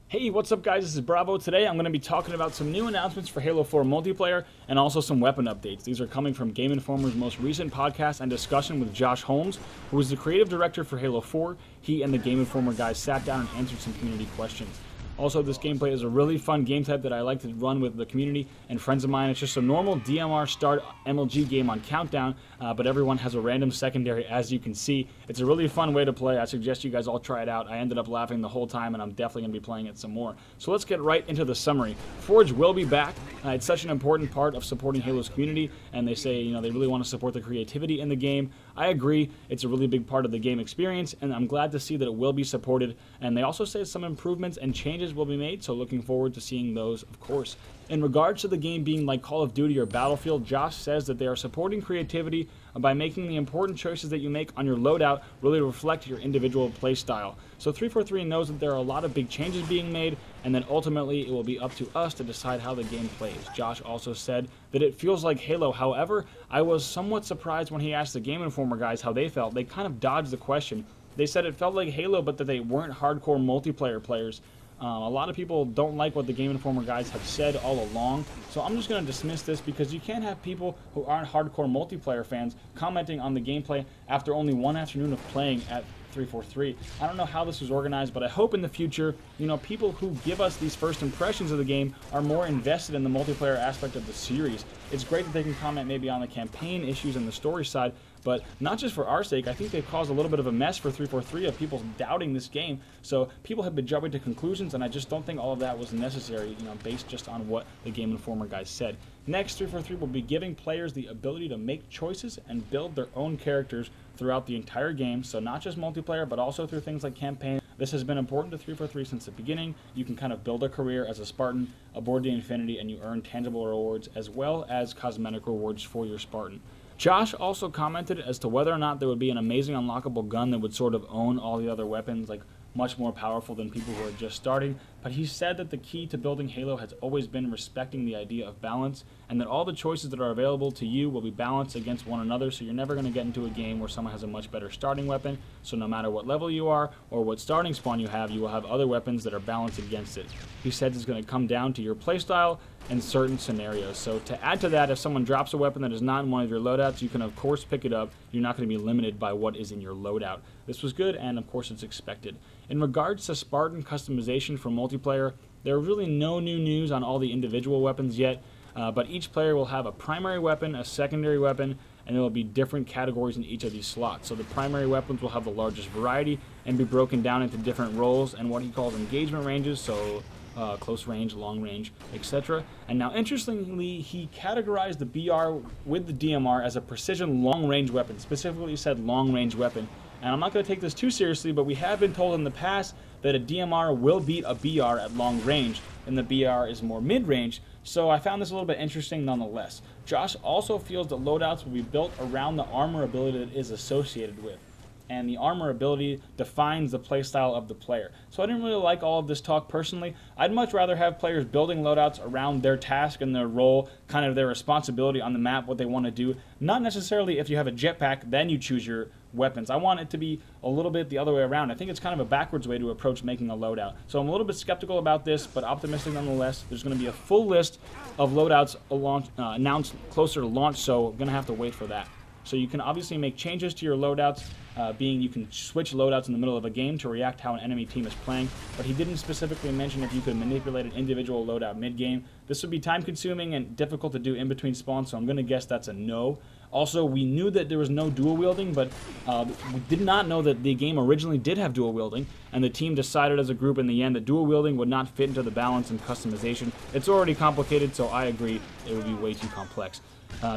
Hey, what's up guys, this is Bravo. Today I'm going to be talking about some new announcements for Halo 4 multiplayer and also some weapon updates. These are coming from Gameinformer's most recent podcast and discussion with Josh Holmes, who is the creative director for Halo 4. He and the Gameinformer guys sat down and answered some community questions. Also, this gameplay is a really fun game type that I like to run with the community and friends of mine. It's just a normal DMR start MLG game on Countdown, but everyone has a random secondary, as you can see. It's a really fun way to play. I suggest you guys all try it out. I ended up laughing the whole time, and I'm definitely going to be playing it some more. So let's get right into the summary. Forge will be back. It's such an important part of supporting Halo's community, and they say, they really want to support the creativity in the game. I agree. It's a really big part of the game experience, and I'm glad to see that it will be supported. And they also say some improvements and changes will be made, so looking forward to seeing those, of course. In regards to the game being like Call of Duty or Battlefield, Josh says that they are supporting creativity by making the important choices that you make on your loadout really reflect your individual playstyle. So 343 knows that there are a lot of big changes being made, and then ultimately it will be up to us to decide how the game plays. Josh also said that it feels like Halo. However, I was somewhat surprised when he asked the Gameinformer guys how they felt. They kind of dodged the question. They said it felt like Halo, but that they weren't hardcore multiplayer players. A lot of people don't like what the Gameinformer guys have said all along, so I'm just going to dismiss this because you can't have people who aren't hardcore multiplayer fans commenting on the gameplay after only one afternoon of playing at 343. I don't know how this was organized, but I hope in the future, people who give us these first impressions of the game are more invested in the multiplayer aspect of the series. It's great that they can comment maybe on the campaign issues and the story side, but not just for our sake. I think they've caused a little bit of a mess for 343 of people doubting this game, so people have been jumping to conclusions, and I just don't think all of that was necessary, based just on what the Gameinformer guys said. Next, 343 will be giving players the ability to make choices and build their own characters throughout the entire game, so not just multiplayer, but also through things like campaign. This has been important to 343 since the beginning. You can kind of build a career as a Spartan aboard the Infinity, and you earn tangible rewards as well as cosmetic rewards for your Spartan. Josh also commented as to whether or not there would be an amazing unlockable gun that would sort of own all the other weapons, like much more powerful than people who are just starting, but he said that the key to building Halo has always been respecting the idea of balance, and that all the choices that are available to you will be balanced against one another, so you're never going to get into a game where someone has a much better starting weapon, so no matter what level you are or what starting spawn you will have other weapons that are balanced against it. He said it's going to come down to your playstyle in certain scenarios. So to add to that, if someone drops a weapon that is not in one of your loadouts, you can of course pick it up. You're not going to be limited by what is in your loadout. This was good, and of course it's expected. In regards to Spartan customization for multiplayer, there are really no new news on all the individual weapons yet, but each player will have a primary weapon, a secondary weapon, and there will be different categories in each of these slots. So the primary weapons will have the largest variety and be broken down into different roles and what he calls engagement ranges, so close range, long range, etc. And now, interestingly, he categorized the BR with the DMR as a precision long-range weapon. Specifically, he said long-range weapon. And I'm not going to take this too seriously, but we have been told in the past that a DMR will beat a BR at long range, and the BR is more mid-range. So I found this a little bit interesting nonetheless. Josh also feels that loadouts will be built around the armor ability that is associated with, and the armor ability defines the playstyle of the player. So I didn't really like all of this talk personally. I'd much rather have players building loadouts around their task and their role, kind of their responsibility on the map, what they want to do. Not necessarily if you have a jetpack, then you choose your weapons. I want it to be a little bit the other way around. I think it's kind of a backwards way to approach making a loadout. So I'm a little bit skeptical about this, but optimistic nonetheless. There's going to be a full list of loadouts announced closer to launch, so I'm going to have to wait for that. So you can obviously make changes to your loadouts, being you can switch loadouts in the middle of a game to react how an enemy team is playing, but he didn't specifically mention if you could manipulate an individual loadout mid-game. This would be time-consuming and difficult to do in between spawns, so I'm going to guess that's a no. Also, we knew that there was no dual wielding, but we did not know that the game originally did have dual wielding, and the team decided as a group in the end that dual wielding would not fit into the balance and customization. It's already complicated, so I agree it would be way too complex.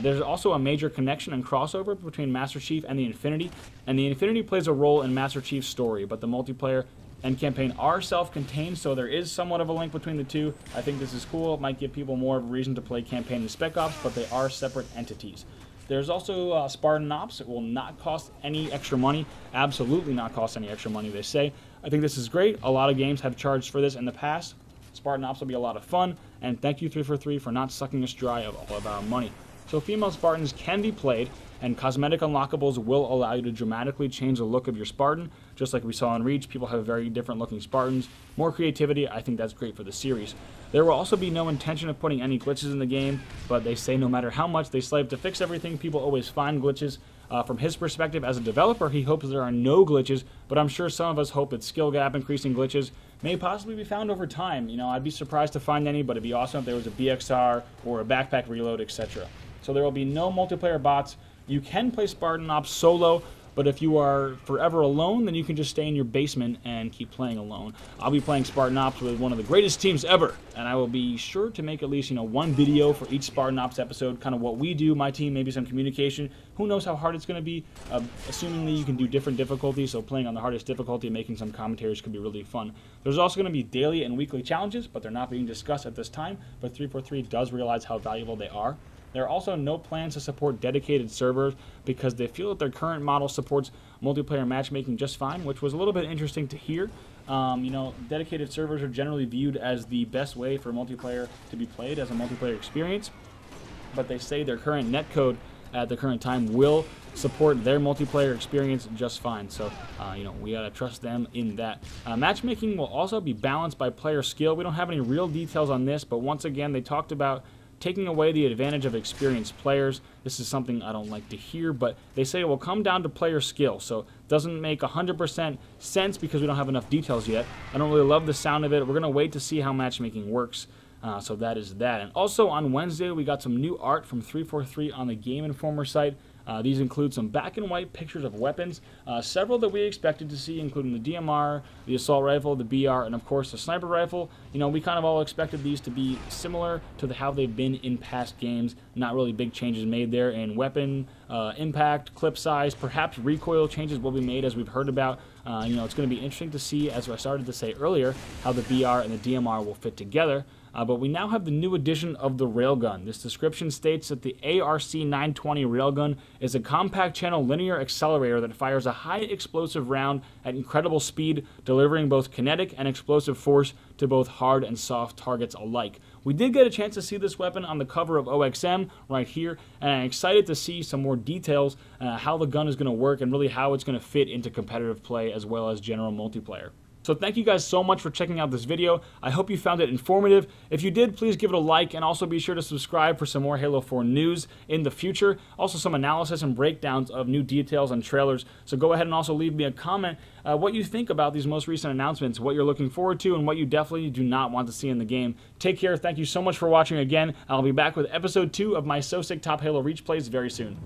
There's also a major connection and crossover between Master Chief and the Infinity, and the Infinity plays a role in Master Chief's story, but the multiplayer and campaign are self-contained, so there is somewhat of a link between the two. I think this is cool. It might give people more of a reason to play campaign and Spec Ops, but they are separate entities. There's also spartanops. It will not cost any extra money. Absolutely not cost any extra money, they say. I think this is great. A lot of games have charged for this in the past. Spartanops will be a lot of fun, and thank you 343 for not sucking us dry of all of our money. So female Spartans can be played, and cosmetic unlockables will allow you to dramatically change the look of your Spartan. Just like we saw in Reach, people have very different looking Spartans. More creativity, I think that's great for the series. There will also be no intention of putting any glitches in the game, but they say no matter how much they slave to fix everything, people always find glitches. From his perspective as a developer, he hopes there are no glitches, but I'm sure some of us hope that skill gap increasing glitches may possibly be found over time. You know, I'd be surprised to find any, but it'd be awesome if there was a BXR or a backpack reload, etc. So there will be no multiplayer bots. You can play spartanops solo, but if you are forever alone, then you can just stay in your basement and keep playing alone. I'll be playing spartanops with one of the greatest teams ever, and I will be sure to make at least, one video for each spartanops episode, kind of what we do, my team, maybe some communication. Who knows how hard it's going to be? Assumingly you can do different difficulties, so playing on the hardest difficulty and making some commentaries could be really fun. There's also going to be daily and weekly challenges, but they're not being discussed at this time, but 343 does realize how valuable they are. There are also no plans to support dedicated servers because they feel that their current model supports multiplayer matchmaking just fine, which was a little bit interesting to hear. Dedicated servers are generally viewed as the best way for multiplayer to be played as a multiplayer experience, but they say their current netcode at the current time will support their multiplayer experience just fine. So, we gotta trust them in that. Matchmaking will also be balanced by player skill. We don't have any real details on this, but once again, they talked about taking away the advantage of experienced players. This is something I don't like to hear, but they say it will come down to player skill, so it doesn't make 100% sense because we don't have enough details yet. I don't really love the sound of it. We're going to wait to see how matchmaking works. So that is that. And also on Wednesday, we got some new art from 343 on the Gameinformer site. These include some black and white pictures of weapons, several that we expected to see, including the DMR, the assault rifle, the BR, and of course the sniper rifle. We kind of all expected these to be similar to how they've been in past games. Not really big changes made there in weapon, impact, clip size, perhaps recoil changes will be made as we've heard about. It's going to be interesting to see, as I started to say earlier, how the BR and the DMR will fit together. But we now have the new edition of the Railgun. This description states that the ARC-920 Railgun is a compact channel linear accelerator that fires a high explosive round at incredible speed, delivering both kinetic and explosive force to both hard and soft targets alike. We did get a chance to see this weapon on the cover of OXM right here, and I'm excited to see some more details, how the gun is going to work and really how it's going to fit into competitive play as well as general multiplayer. So thank you guys so much for checking out this video. I hope you found it informative. If you did, please give it a like, and also be sure to subscribe for some more Halo 4 news in the future. Also some analysis and breakdowns of new details and trailers. So go ahead and also leave me a comment what you think about these most recent announcements, what you're looking forward to, and what you definitely do not want to see in the game. Take care. Thank you so much for watching again. I'll be back with episode 2 of my So Sick Top Halo Reach plays very soon.